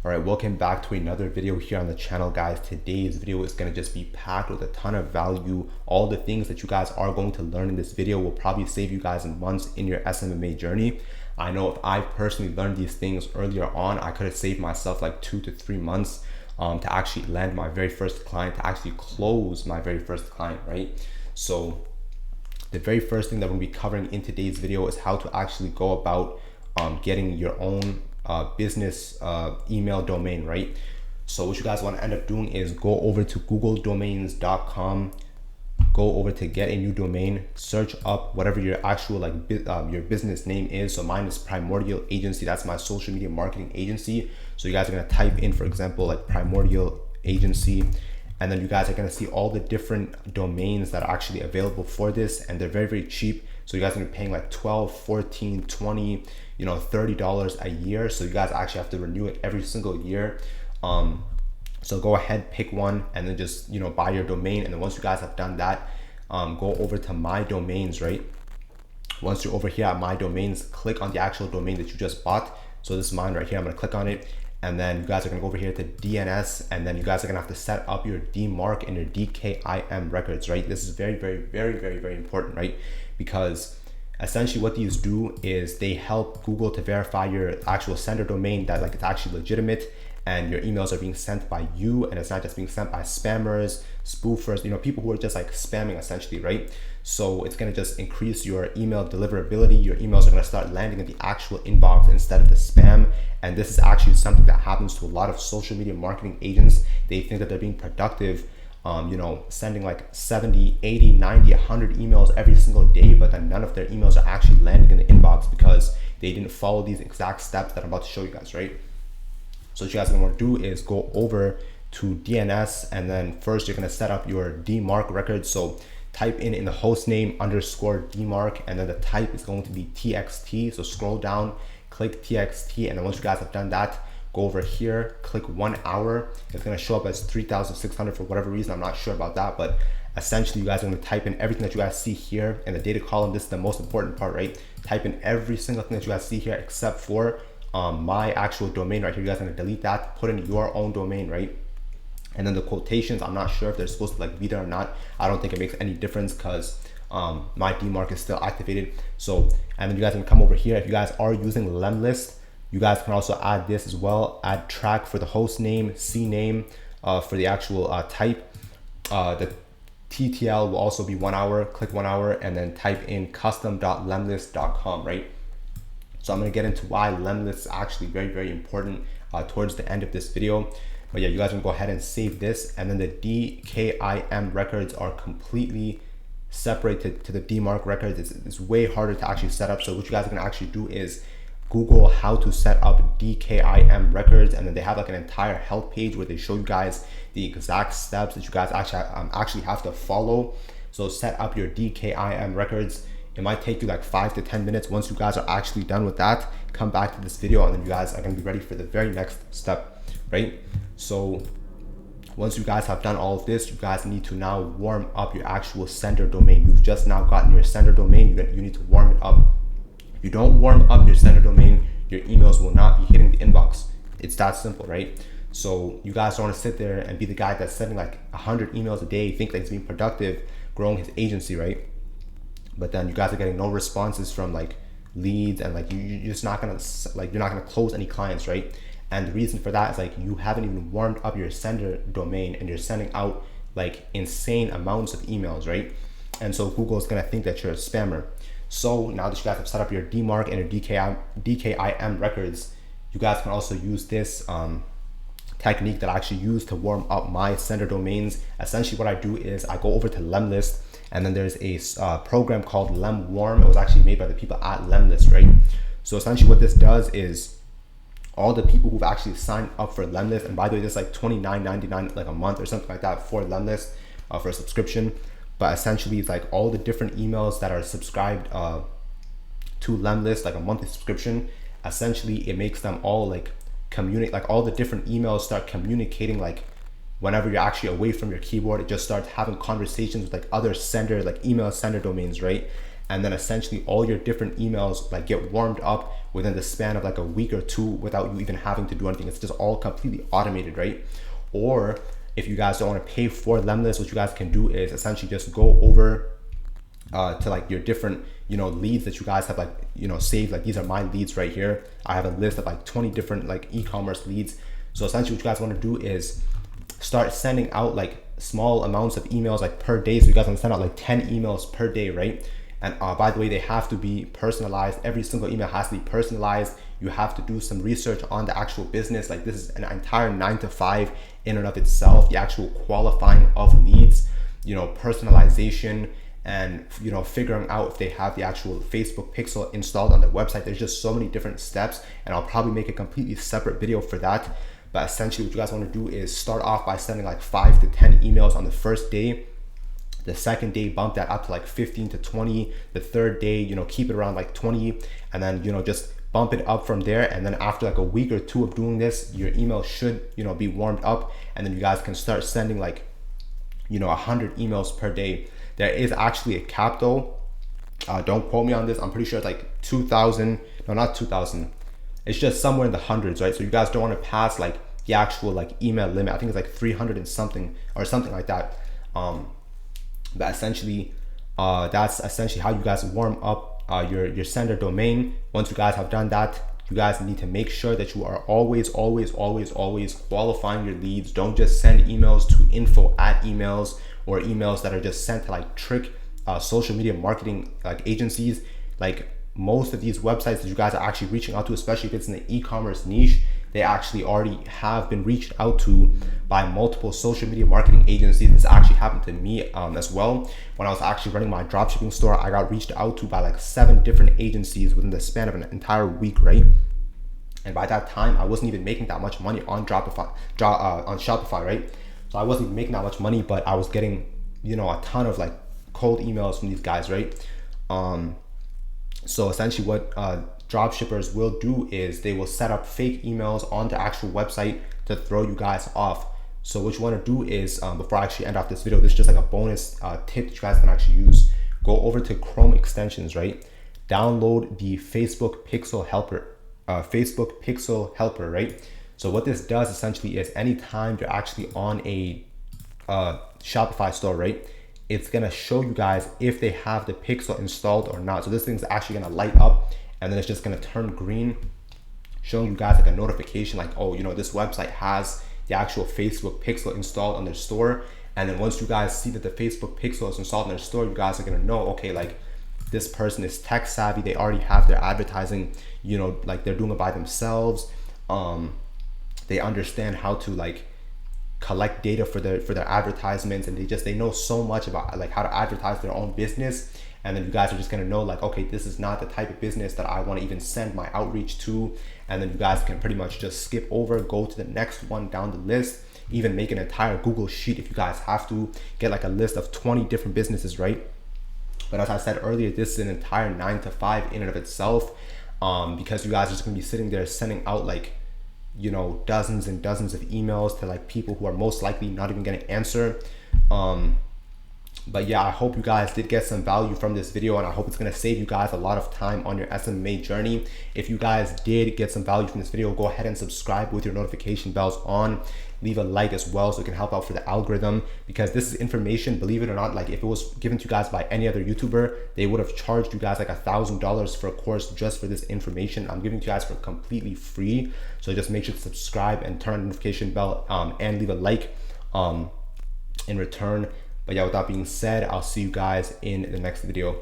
All right, welcome back to another video here on the channel, guys. Today's video is going to just be packed with a ton of value. All the things that you guys are going to learn in this video will probably save you guys months in your SMMA journey. I know if I personally learned these things earlier on, I could have saved myself like 2 to 3 months to actually land my very first client, to actually close my very first client, right? So the very first thing that we'll be covering in today's video is how to actually go about getting your own business email domain, right? So what you guys want to end up doing is go over to googledomains.com, go over to get a new domain, search up whatever your actual your business name is. So mine is Primordial Agency. That's my social media marketing agency. So you guys are going to type in, for example, like Primordial Agency, and then you guys are going to see all the different domains that are actually available for this, and they're very, very cheap. So you guys are gonna be paying like $12, $14, $20, $30 a year. So you guys actually have to renew it every single year. So go ahead, pick one, and then just buy your domain. And then once you guys have done that, go over to My Domains, right? Once you're over here at My Domains, click on the actual domain that you just bought. So this is mine right here. I'm gonna click on it. And then you guys are gonna go over here to DNS, and then you guys are gonna have to set up your DMARC and your DKIM records, right? This is very, very, very, very, very important, right? Because essentially what these do is they help Google to verify your actual sender domain, that like it's actually legitimate and your emails are being sent by you, and it's not just being sent by spammers, spoofers, people who are just like spamming essentially, right? So it's gonna just increase your email deliverability. Your emails are gonna start landing in the actual inbox instead of the spam. And this is actually something that happens to a lot of social media marketing agents. They think that they're being productive, sending like 70, 80, 90, 100 emails every single day, but then none of their emails are actually landing in the inbox because they didn't follow these exact steps that I'm about to show you guys, right? So what you guys are gonna do is go over to DNS, and then first you're gonna set up your DMARC record. So type in the host name _ DMARC, and then the type is going to be TXT. So scroll down, click TXT, and then once you guys have done that, go over here, click 1 hour. It's gonna show up as 3,600 for whatever reason. I'm not sure about that, but essentially you guys are gonna type in everything that you guys see here in the data column. This is the most important part, right? Type in every single thing that you guys see here except for my actual domain right here. You guys are gonna delete that, put in your own domain, right? And then the quotations, I'm not sure if they're supposed to be there or not. I don't think it makes any difference because my DMARC is still activated. So, and then you guys can come over here. If you guys are using Lemlist, you guys can also add this as well. Add track for the host name, CNAME for the actual type. The TTL will also be 1 hour. Click 1 hour and then type in custom.lemlist.com, right? So I'm gonna get into why Lemlist is actually very, very important towards the end of this video. But yeah, you guys can go ahead and save this. And then the DKIM records are completely separated to the DMARC records. It's way harder to actually set up. So what you guys are gonna actually do is Google how to set up DKIM records, and then they have like an entire help page where they show you guys the exact steps that you guys actually have to follow. So set up your DKIM records. It might take you like 5 to 10 minutes. Once you guys are actually done with that, come back to this video and then you guys are gonna be ready for the very next step, right? So once you guys have done all of this, you guys need to now warm up your actual sender domain. You've just now gotten your sender domain. You need to warm it up. If you don't warm up your sender domain, your emails will not be hitting the inbox. It's that simple, right? So you guys don't want to sit there and be the guy that's sending like 100 emails a day, think that he's being productive, growing his agency, right? But then you guys are getting no responses from like leads, and like you're just not gonna you're not gonna close any clients, right? And the reason for that is like you haven't even warmed up your sender domain, and you're sending out like insane amounts of emails, right? And so Google is gonna think that you're a spammer. So now that you guys have set up your DMARC and your DKIM records, you guys can also use this technique that I actually use to warm up my sender domains. Essentially what I do is I go over to Lemlist, and then there's a program called LemWarm. It was actually made by the people at Lemlist, right? So essentially what this does is all the people who've actually signed up for Lemlist, and by the way, this is like $29.99 like a month or something like that for Lemlist for a subscription. But essentially it's like all the different emails that are subscribed to Lemlist, like a monthly subscription. Essentially it makes them all like communicate, like all the different emails start communicating like whenever you're actually away from your keyboard. It just starts having conversations with like other sender, like email sender domains, right? And then essentially all your different emails like get warmed up within the span of like a week or two without you even having to do anything. It's just all completely automated, right? Or if you guys don't want to pay for them list, what you guys can do is essentially just go over to like your different, leads that you guys have like, saved. Like these are my leads right here. I have a list of like 20 different like e-commerce leads. So essentially what you guys want to do is start sending out like small amounts of emails like per day. So you guys want to send out like 10 emails per day, right? And by the way, they have to be personalized. Every single email has to be personalized. You have to do some research on the actual business. Like this is an entire 9 to 5 in and of itself. The actual qualifying of leads, personalization, and figuring out if they have the actual Facebook pixel installed on their website. There's just so many different steps, and I'll probably make a completely separate video for that. But essentially what you guys want to do is start off by sending like 5 to 10 emails on the first day. The second day, bump that up to like 15 to 20. The third day, keep it around like 20, and then just bump it up from there. And then after like a week or two of doing this, your email should be warmed up, and then you guys can start sending like 100 emails per day. There is actually a cap though. Don't quote me on this. I'm pretty sure it's like 2,000. No, not 2,000. It's just somewhere in the hundreds, right? So you guys don't want to pass like the actual like email limit. I think it's like 300 and something or something like that. But essentially, that's essentially how you guys warm up your sender domain. Once you guys have done that, you guys need to make sure that you are always qualifying your leads. Don't just send emails to info@emails or emails that are just sent to like trick social media marketing like agencies. Like most of these websites that you guys are actually reaching out to, especially if it's in the e-commerce niche, they actually already have been reached out to by multiple social media marketing agencies. This actually happened to me as well. When I was actually running my dropshipping store, I got reached out to by like 7 different agencies within the span of an entire week, right? And by that time, I wasn't even making that much money on Shopify, right? So I wasn't even making that much money, but I was getting, a ton of like cold emails from these guys, right? So essentially what drop shippers will do is they will set up fake emails on the actual website to throw you guys off. So what you want to do is, before I actually end off this video, this is just like a bonus tip that you guys can actually use. Go over to Chrome extensions, right? Download the Facebook Pixel Helper, right? So what this does essentially is anytime you're actually on a Shopify store, right, it's gonna show you guys if they have the pixel installed or not. So this thing's actually gonna light up, and then it's just gonna turn green, showing you guys like a notification like, oh, this website has the actual Facebook pixel installed on their store. And then once you guys see that the Facebook pixel is installed on their store, you guys are gonna know, okay, like this person is tech savvy, they already have their advertising, like they're doing it by themselves. They understand how to like collect data for their advertisements, and they know so much about like how to advertise their own business. And then you guys are just gonna know like, okay, this is not the type of business that I want to even send my outreach to. And then you guys can pretty much just skip over, go to the next one down the list, even make an entire Google sheet if you guys have to, get like a list of 20 different businesses, right? But as I said earlier, this is an entire 9 to 5 in and of itself, because you guys are just gonna be sitting there sending out like dozens and dozens of emails to like people who are most likely not even gonna answer. But yeah, I hope you guys did get some value from this video, and I hope it's gonna save you guys a lot of time on your SMMA journey. If you guys did get some value from this video, go ahead and subscribe with your notification bells on. Leave a like as well so it can help out for the algorithm, because this is information, believe it or not, like if it was given to you guys by any other YouTuber, they would have charged you guys like $1,000 for a course just for this information. I'm giving it to you guys for completely free. So just make sure to subscribe and turn on the notification bell, and leave a like in return. But yeah, with that being said, I'll see you guys in the next video.